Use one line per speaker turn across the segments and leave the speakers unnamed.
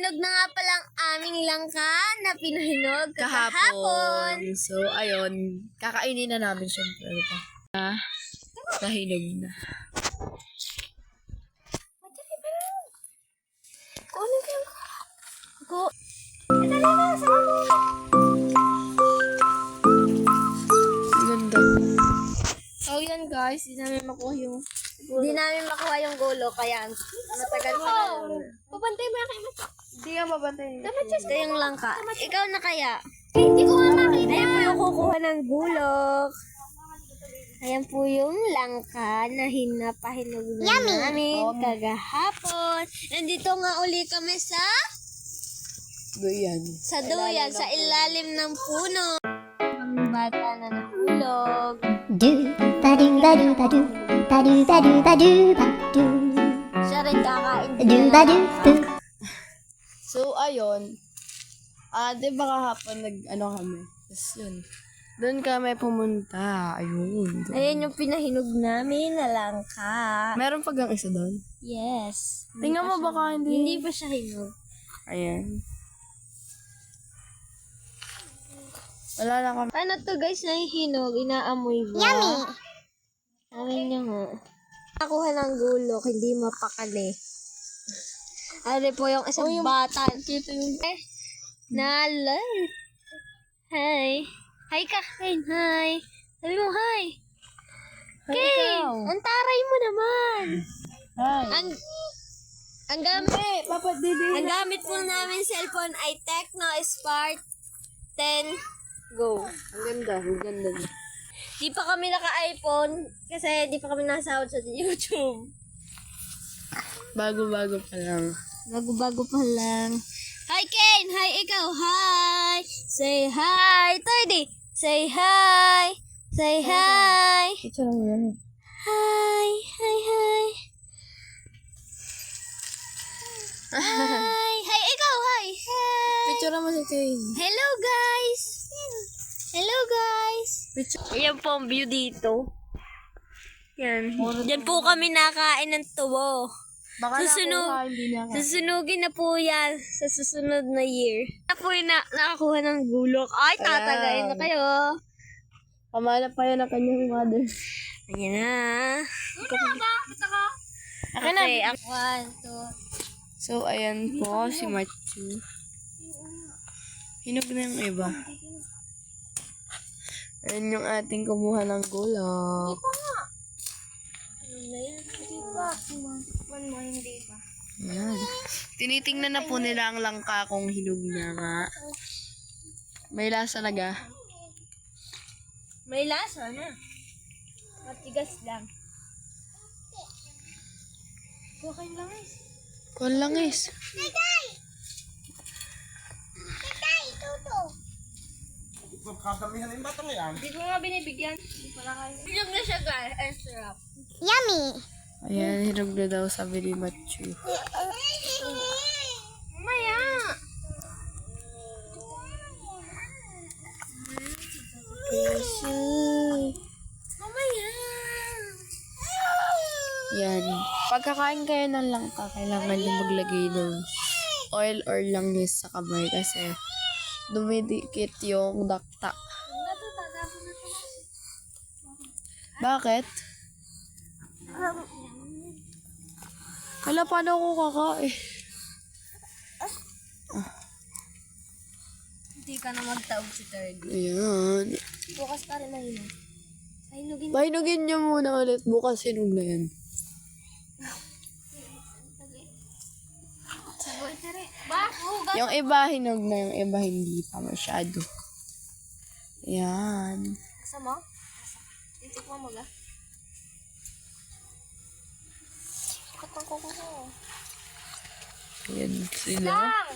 nahinog na nga palang aming langka na pinahinog
Kahapon. So, ayun. Kakainin na namin syempre. Ano pa? Nahinog na.
Go.
Ganda.
So, yan guys. Hindi namin makuha yung...
Hindi namin makuha yung gulo, kaya matagal pa na.
Pabantay mo yan kayo. Hindi nga mabantay.
Ito yung langka. Ikaw na kaya? Hindi ko nga makita. Ayan po yung kukuha ng gulok. Ayan po yung langka na hinapahinog na namin kagahapon. Nandito nga uli kami sa
Doyan.
duyan, sa ilalim ng puno. Ang bata na nahulog.
Do ba do ba do ba do ba do ba do ba do ba do
Siya rin kakain.
do ba do do.
So, ayun. Di ba kahapon nag-ano kami? Tapos yun. Doon kami pumunta. Ayun. Doon.
Ayan yung pinahinog namin na langka.
Meron pa gang isa doon?
Yes.
Tingnan mo baka hindi.
Hindi pa siya hinog.
Ayan. Wala na kami.
Paano to guys na hinog? Inaamoy ba?
Yummy.
Amoy niya nga. Nakuha ng gulok, hindi mapakali. Ano po yung isang bata.
Kita yung...
Nalay. Hi. Hi ka, Kane. Hi. Sabi mo, hi. Kane, ang taray mo naman.
Hi.
Ang gamit,
Papa, didi.
ang gamit po namin cellphone ay Tecno Spark 10 Go.
Ang ganda. Ang ganda.
Di pa kami naka-iPhone kasi di pa kami nasahod sa YouTube.
Bago-bago pa lang.
Bago-bago pa lang. Hi, Ken! Hi, ikaw! Hi! Say hi! Toy, say hi! Say hi!
Picture mo yan.
Hi! Hi, hi! Hi! Hi, ikaw! Hi! Hi!
Picture mo si Kane.
Hello, guys! Hello, guys!
Picture.
Ayan po ang view dito. Yan. Diyan po kami nakain ng tubo.
Baka
Susunog.
nakuha, hindi niya ka.
Susunugin na po yan sa susunod na year. Na po yung nakakuha ng gulok. Ay, tatagayin na kayo.
Pamana pa yan ang kanyang mother.
Ayan na.
Akin na.
Okay, 1, 2.
So, ayan po si Matthew. Hinog na yung iba. Ayan yung ating kumuha ng gulok. Ayan. Tinitingnan na po nila ang langka kung hinog na nga. May lasa naga.
May lasa na. Matigas lang. Okay lang guys.
Kuhan lang is.
Hindi ko nga binibigyan. Hindi pala kayo. Hinog na siya guys. Ang sarap.
Yummy.
Ayan, hinog na daw sabi ni Matthew.
Mamaya. Mamaya.
Yan. Pagkakain kayo ng langka, kailangan nyo maglagay ng oil or langis sa kamay kasi dumidikit yung dakta. Bakit? Wala, paano ako kakain?
Hindi ka na magtaog si Thirdy.
Ayan.
Bukas pa rin mahinog. Mahinugin.
Pahinugin nyo muna ulit. Bukas hinog na yan.
Ba? Hugas.
Yung iba hinog na, yung iba hindi pa masyado. Ayan.
Gusto mo? Titikman mo ga? Katang kuko ko.
Ayan sila.
Lang!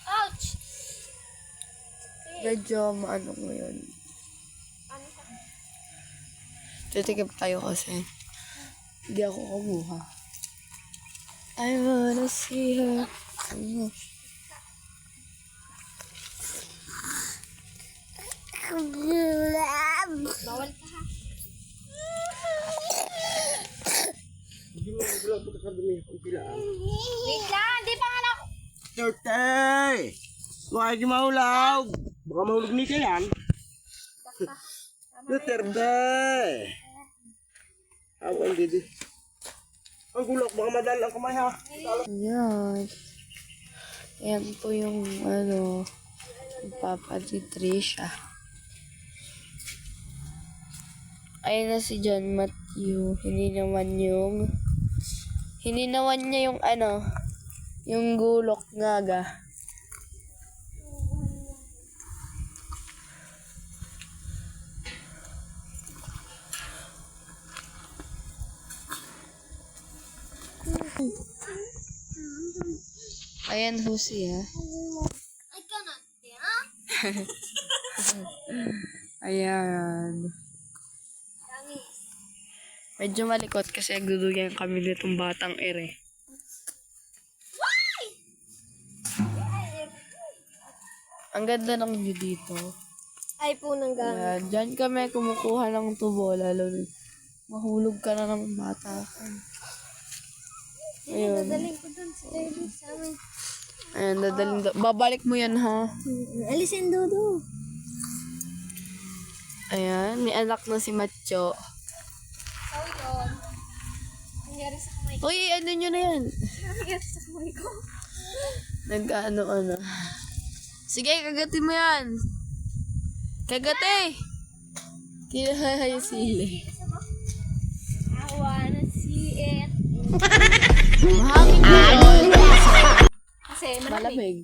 Ouch!
Medyo maano ngayon.
Ano ka?
Titikip tayo kasi. Hindi ako kumuha. I wanna see her. Ano?
Bawal ka ha. Wait lang, di pa nga na...
Duterte! Huwag yung mahulaw! Baka mahulog ni ka yan. Duterte! Awan, didi. Ang gulok, baka madala ang kamay ha.
Ayan. Ayan po yung, Papa ni Trisha. Ayan na si John Matthew. Hindi naman niya yung, yung gulok ngaga. Ayan ho siya. Ayan. Medyo malikot kasi agduduyan kami nitong batang ere. Ang ganda ng view dito.
Ay po nang gamit.
Ayan, dyan kami kumukuha ng tubo, lalo na mahulog ka na ng bata. Ayun.
Dadaling ko dun si David sa amin.
Ayan, babalik mo yan, ha?
Alisin Dudu.
Ayan, may anak na si Macho.
Oh, yun. Nangyari sa kamay ko.
Uy, ano nyo na yan?
Nangyari sa kamay ko.
Nag-ano. Sige, kagatin mo yan. Kagati! Kinahay sili.
I wanna see it.
Mahangin ko yun.
Kasi
Malamig.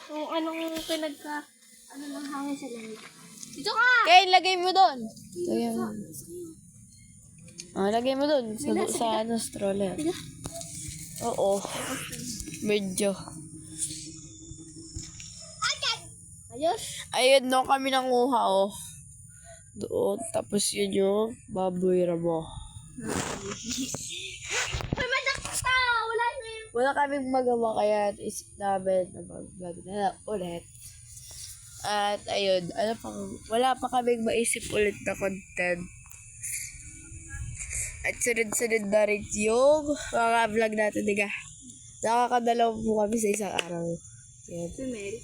kung anong ng hangin sa lamig. Dito ka!
Kaya lagay mo doon. Ayan. Lagay mo doon. Sa stroller. Oo. Medyo.
Ayos.
Ayun, doon kami nanguha, oh. Doon. Tapos yun yung baboy ramo.
May madakta! Wala na yun.
Wala kaming magawa kaya isip namin na mag-vlog na ulit. At ayun, wala pa kaming maisip ulit na content. At sunod-sunod na rin yung mga vlog natin, diga. Nakakadalaw po kami sa isang araw. Yan.
Si Mel.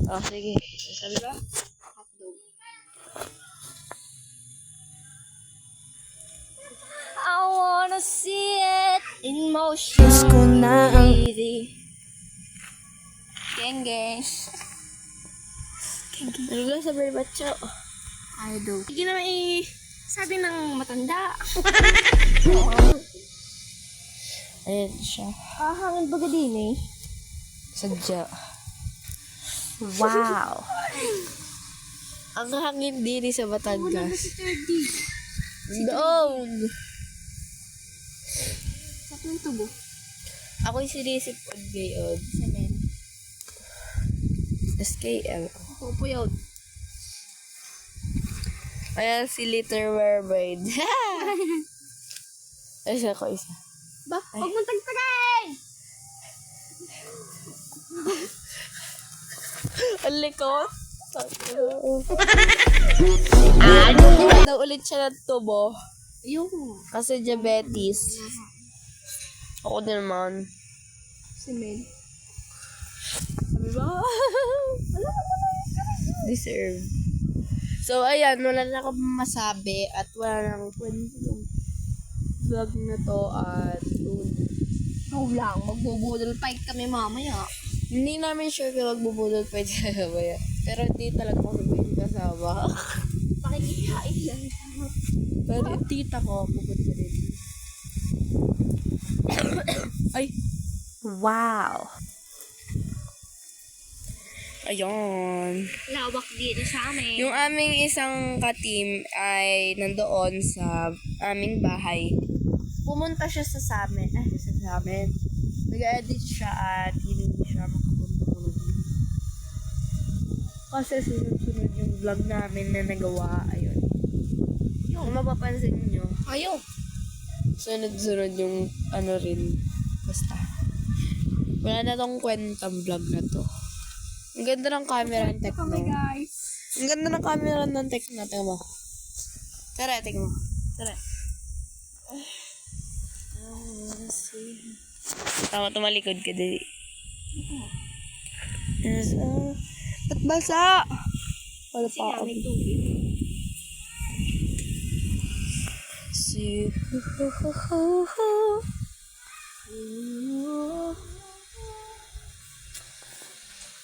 Oh, sige. Sabi ba?
I wanna see it in motion. Kiss ko na ang Gengesh.
Ano lang sabi ni Bacho?
Idol. Hindi naman sabi ng matanda.
Ayan siya.
Hangin baga din eh.
Sadya.
Wow.
Ang hangin din sa Batangas.
Si Terdy.
Doon.
Sa yung tubo.
Ako'y sinisip on gayon.
Semen.
SKL.
Pupuyod.
Ayan si Liter Mermaid. Ay, siya ko isa.
Ba? Huwag mong tagtagay!
Ang likot. Ano ulit siya ng tubo?
Yung.
Kasi diabetes. Ako din naman.
Semen.
Sabi ba? Deserve. So, ayan. Wala na akong masabi at wala na akong kwento yung vlog na to at
Ikaw lang. Magbubudol fight kami mamaya.
hindi namin sure kung magbubudol pa dyan mamaya. Pero hindi talaga kami pwede kasama.
Pakikihain lang.
Pero yung tita ko, pupunta rin. Ay!
Wow.
Ayun.
Lawak dito sa amin.
Yung aming isang ka-team ay nandoon sa aming bahay. Pumunta siya sa amin. Nag-edit siya at hindi siya makapunta ulit. Kasi sunod-sunod yung vlog namin na nagawa. Ayun. Kung mapapansin nyo,
Ayaw.
sunod-sunod yung rin. Basta. Wala na tong kwentang vlog na to. Ang ganda ng camera ng Tecno.
Guys.
Ang ganda ng camera ng Tecno. Tingnan mo. Tara, tingnan mo. Tara. Tama, tumalikod ka din. Yes, ba't basa? Wala pa ako. Si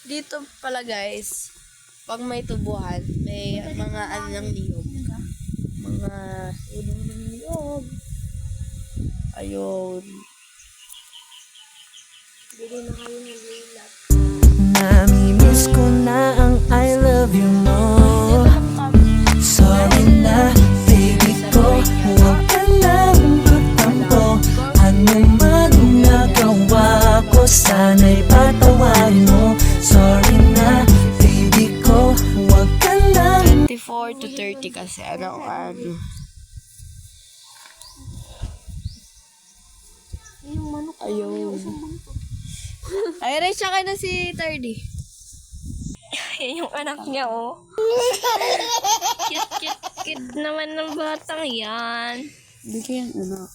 dito pala guys, pag may tubuhan, may mga ano ng niyog. Mga ulong ng niyog. Ayun.
Namimiss ko na ang I love you mo. Sorry na, baby ko. Huwag ka nang magtampo. Ano man nagawa ko, sana'y patawarin mo. Sorry na, baby ko. Huwag ka nang
24 to 30 kasi ano. Ayun. Ay, Ray, siya na si 30.
Yan yung anak niya, oh. Cute naman ng batang yan.
Hindi ko yan, ano.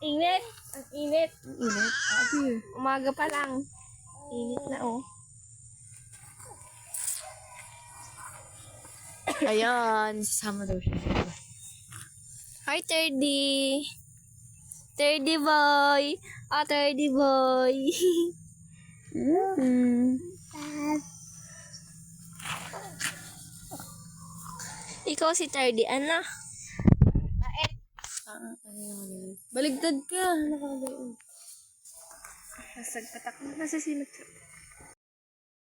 Init. Ang init.
Ang init. Abi.
Umaga pa lang. Init na, oh.
Ayan, sasama daw siya.
Hi, 30. 30 boy. Ah, 30 boy. Ikaw si 30, ano?
Baligtad ka. Nakagayon.
Nasagpatak na. Nasisimot.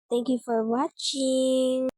Thank you for watching.